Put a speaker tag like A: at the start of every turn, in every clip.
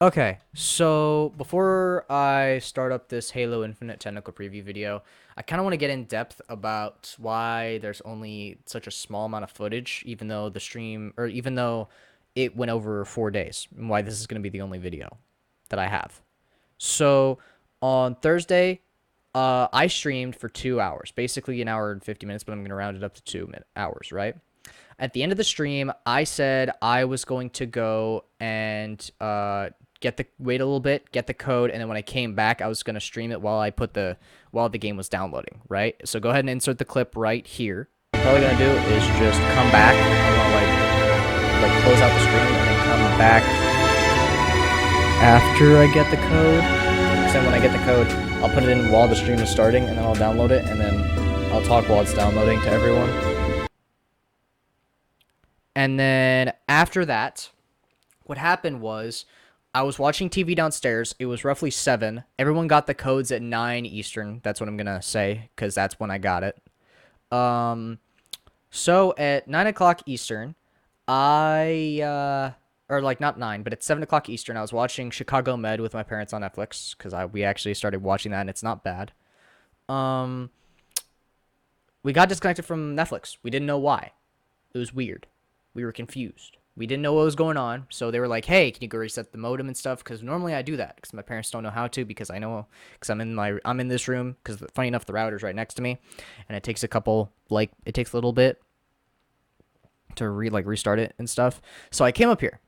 A: Okay, so before I start up this Halo Infinite technical preview video, I kind of want to get in depth about why there's only such a small amount of footage, even though the stream, or even though it went over 4 days, and why this is going to be the only video that I have. So on Thursday, I streamed for 2 hours, basically an hour and 50 minutes, but I'm going to round it up to 2 hours, right? At the end of the stream, I said I was going to go and wait a little bit, get the code, and then when I came back, I was going to stream it while the game was downloading, right? So go ahead and insert the clip right here. What I'm probably going to do is just come back. I'm going to like close out the stream and then come back after I get the code. So when I get the code, I'll put it in while the stream is starting, and then I'll download it, and then I'll talk while it's downloading to everyone. And then after that, what happened was I was watching TV downstairs. It was roughly 7. Everyone got the codes at 9 Eastern. That's what I'm going to say because that's when I got it. Um, so at 9 o'clock Eastern, or like not 9, but at 7 o'clock Eastern, I was watching Chicago Med with my parents on Netflix because we actually started watching that and it's not bad. Um, we got disconnected from Netflix. We didn't know why. It was weird. We were confused. We didn't know what was going on, so they were like, "Hey, can you go reset the modem and stuff?" Because normally I do that because my parents don't know how to. Because I know because I'm in this room. Because funny enough, the router's right next to me, and it takes it takes a little bit to restart it and stuff. So I came up here.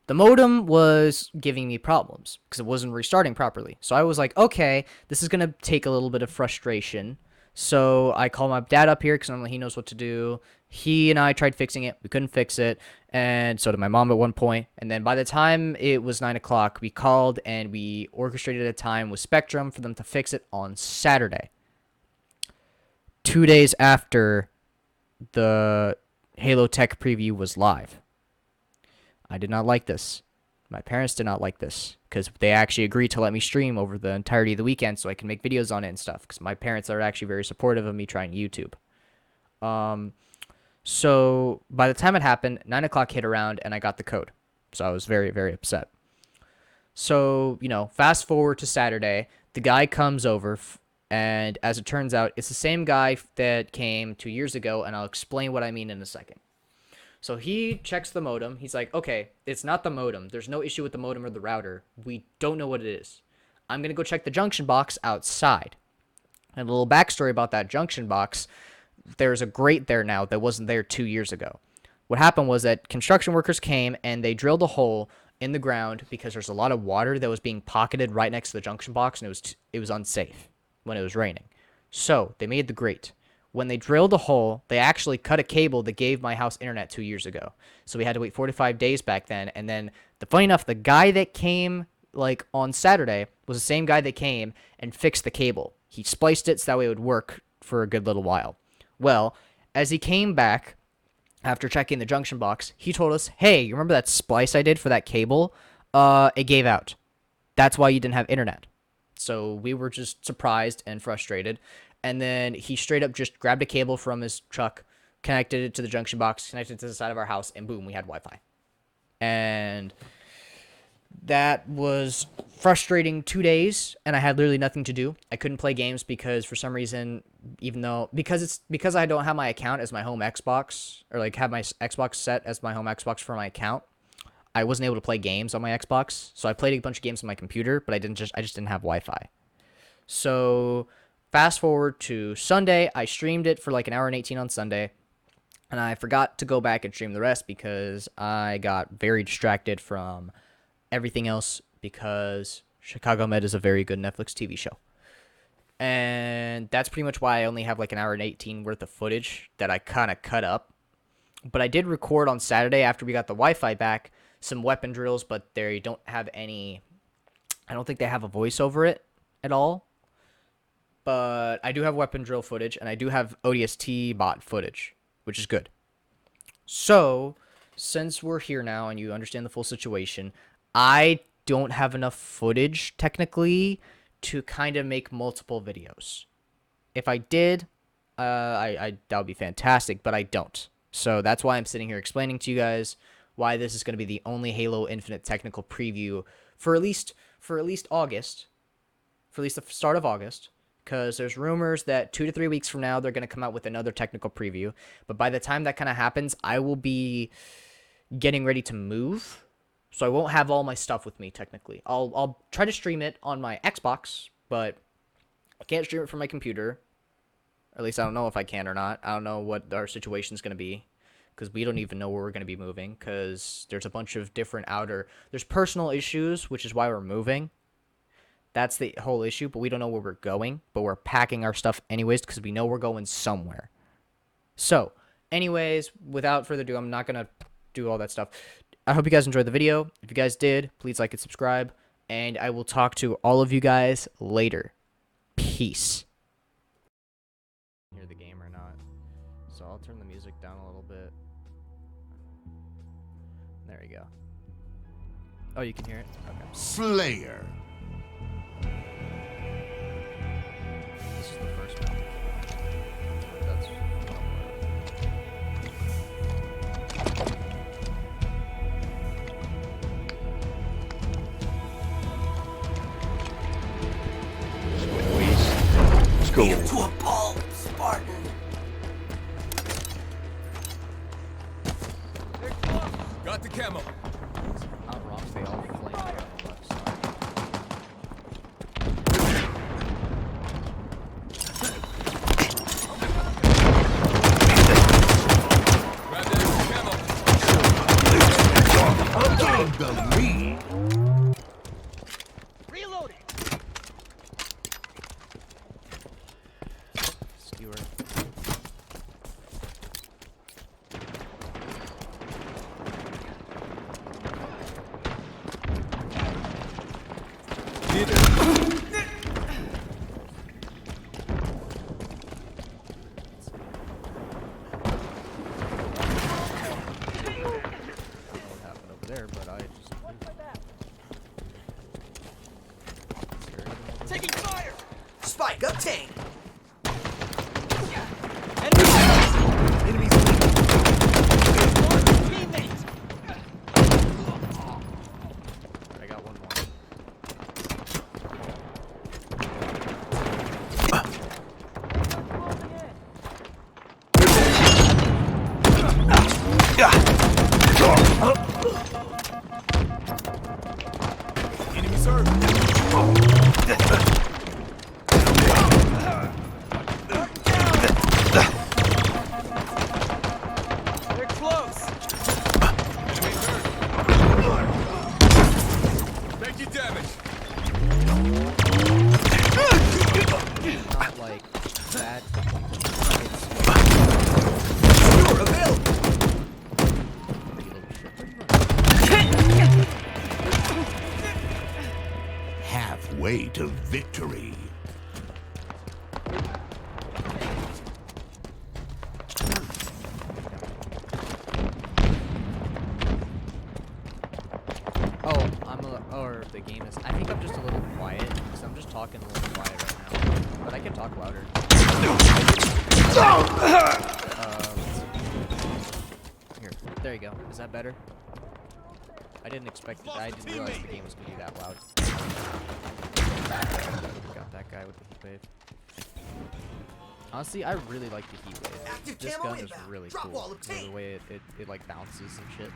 A: The modem was giving me problems because it wasn't restarting properly. So I was like, okay, this is gonna take a little bit of frustration. So I called my dad up here because normally he knows what to do. He and I tried fixing it. We couldn't fix it. And so did my mom at one point. And then by the time it was 9 o'clock, we called and we orchestrated a time with Spectrum for them to fix it on Saturday. 2 days after the Halo Tech preview was live. I did not like this. My parents did not like this because they actually agreed to let me stream over the entirety of the weekend so I can make videos on it and stuff because my parents are actually very supportive of me trying YouTube. Um, so by the time it happened, 9 o'clock hit around and I got the code. So I was very, very upset. So, fast forward to Saturday, the guy comes over, and as it turns out, it's the same guy that came 2 years ago, and I'll explain what I mean in a second. So he checks the modem. He's like, okay, it's not the modem. There's no issue with the modem or the router. We don't know what it is. I'm going to go check the junction box outside. And a little backstory about that junction box, there's a grate there now that wasn't there 2 years ago. What happened was that construction workers came and they drilled a hole in the ground because there's a lot of water that was being pocketed right next to the junction box, and it was unsafe when it was raining. So they made the grate. When they drilled a hole, they actually cut a cable that gave my house internet 2 years ago. So we had to wait 45 days back then. And then, funny enough, the guy that came like on Saturday was the same guy that came and fixed the cable. He spliced it so that way it would work for a good little while. Well, as he came back after checking the junction box, he told us, "Hey, you remember that splice I did for that cable? It gave out. That's why you didn't have internet." So we were just surprised and frustrated. And then he straight up just grabbed a cable from his truck, connected it to the junction box, connected it to the side of our house, and boom, we had Wi-Fi. And that was frustrating 2 days, and I had literally nothing to do. I couldn't play games because for some reason, because I don't have my account as my home Xbox, or like have my Xbox set as my home Xbox for my account, I wasn't able to play games on my Xbox. So I played a bunch of games on my computer, but I just didn't have Wi-Fi. So fast forward to Sunday, I streamed it for like an hour and 18 on Sunday, and I forgot to go back and stream the rest because I got very distracted from everything else because Chicago Med is a very good Netflix TV show. And that's pretty much why I only have like an hour and 18 worth of footage that I kind of cut up. But I did record on Saturday after we got the Wi-Fi back some weapon drills, but they don't have any. I don't think they have a voice over it at all. But I do have weapon drill footage, and I do have ODST bot footage, which is good. So, since we're here now and you understand the full situation, I don't have enough footage technically to kind of make multiple videos. If I did, that would be fantastic, but I don't. So that's why I'm sitting here explaining to you guys why this is going to be the only Halo Infinite technical preview for at least August, for at least the start of August, because there's rumors that 2 to 3 weeks from now they're going to come out with another technical preview. But by the time that kind of happens, I will be getting ready to move, so I won't have all my stuff with me technically. I'll try to stream it on my Xbox, but I can't stream it from my computer. At least I don't know if I can or not. I don't know what our situation is going to be, because we don't even know where we're going to be moving, because there's a bunch of different there's personal issues, which is why we're moving. That's the whole issue, but we don't know where we're going, but we're packing our stuff anyways, because we know we're going somewhere. So, anyways, without further ado, I'm not going to do all that stuff. I hope you guys enjoyed the video. If you guys did, please like and subscribe, and I will talk to all of you guys later. Peace. Hear the game or not? So I'll turn the music down a little bit. There you go. Oh, you can hear it? Okay.
B: Slayer.
A: This is the first one. That's
B: Let's go.
C: To a ball, Spartan.
D: Got the camo.
A: not wrong. They all flame on the left side.
D: Grab that camo.
B: Getting the lead.
C: Reloading.
A: Skewer. What happened over there, but I just
C: Taking fire. Spike obtained. Enemies. Teammate.
A: I got one more.
D: Enemy served.
C: They're close.
D: Enemy served. Taking damage.
A: Not like that.
C: You're available.
B: Halfway to victory.
A: Oh, or the game is. I think I'm just a little quiet because I'm just talking a little quiet right now. But I can talk louder. Here, there you go. Is that better? I didn't expect it. I didn't realize the game was gonna be that loud. Got that guy with the heat wave. Honestly, I really like the heat wave.
C: Active
A: This
C: camo
A: gun is
C: inbound.
A: really
C: Drop
A: cool.
C: wall
A: The
C: obtained.
A: way it like bounces and shit.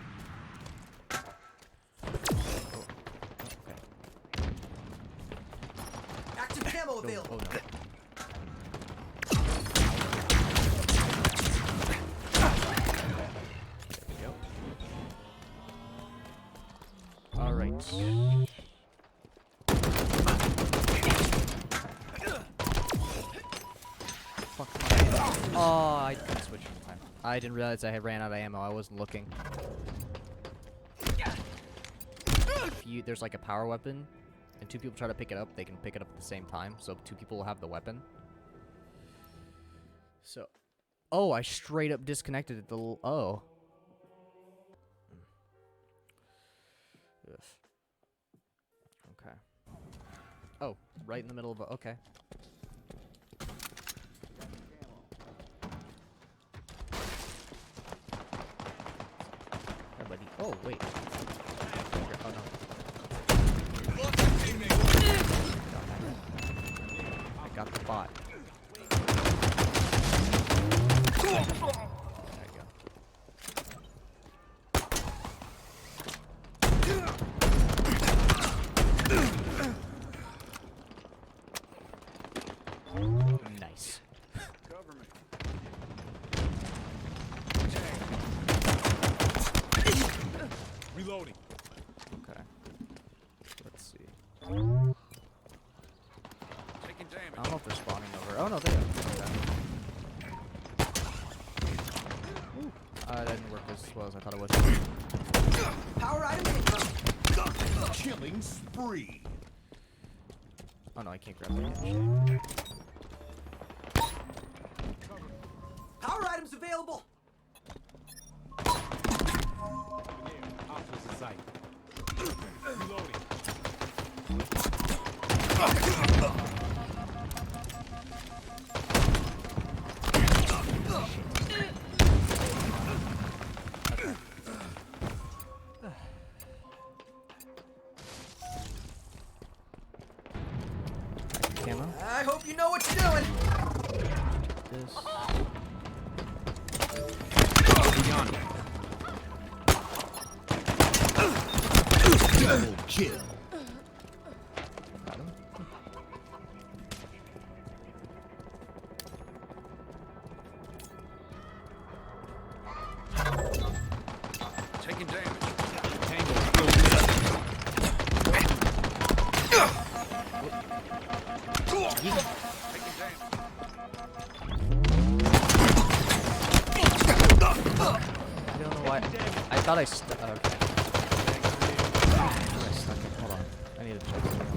A: Okay.
C: Active camo available.
A: Oh no. There we go. Alright. Fuck. Oh, I couldn't switch in time. I didn't realize I had ran out of ammo. I wasn't looking. If there's like a power weapon, and two people try to pick it up, they can pick it up at the same time. So 2 people will have the weapon. So, oh, I straight up disconnected it. Oh. Ugh. Okay. Oh, right in the middle of a, okay. Hi, buddy. Oh, wait. Oh, no.
D: Lost your teammate.
A: I got the bot. There you go. Nice.
D: Cover me. Reloading.
A: Okay. Let's see.
D: Taking
A: I
D: damage.
A: don't know if they're spawning over. Oh no, they are. Okay. Ooh. That didn't work as well as I thought it would.
C: Power item incoming.
B: Killing spree.
A: Oh no, I can't grab that yet.
C: Power items available.
D: Hostiles in sight. Reloading.
A: Camo.
C: I hope you know what you're doing.
A: This.
B: Double kill.
A: Got him.
D: Taking damage. Taking damage.
A: I don't know why. I thought I stuck. Okay. I stuck it. Hold on. I need to check something.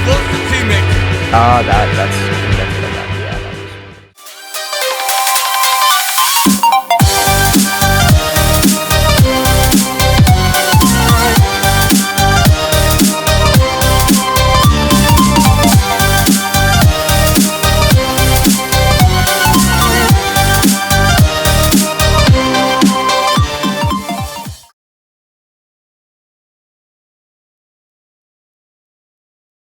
D: Lost your teammate.
A: Ah, that's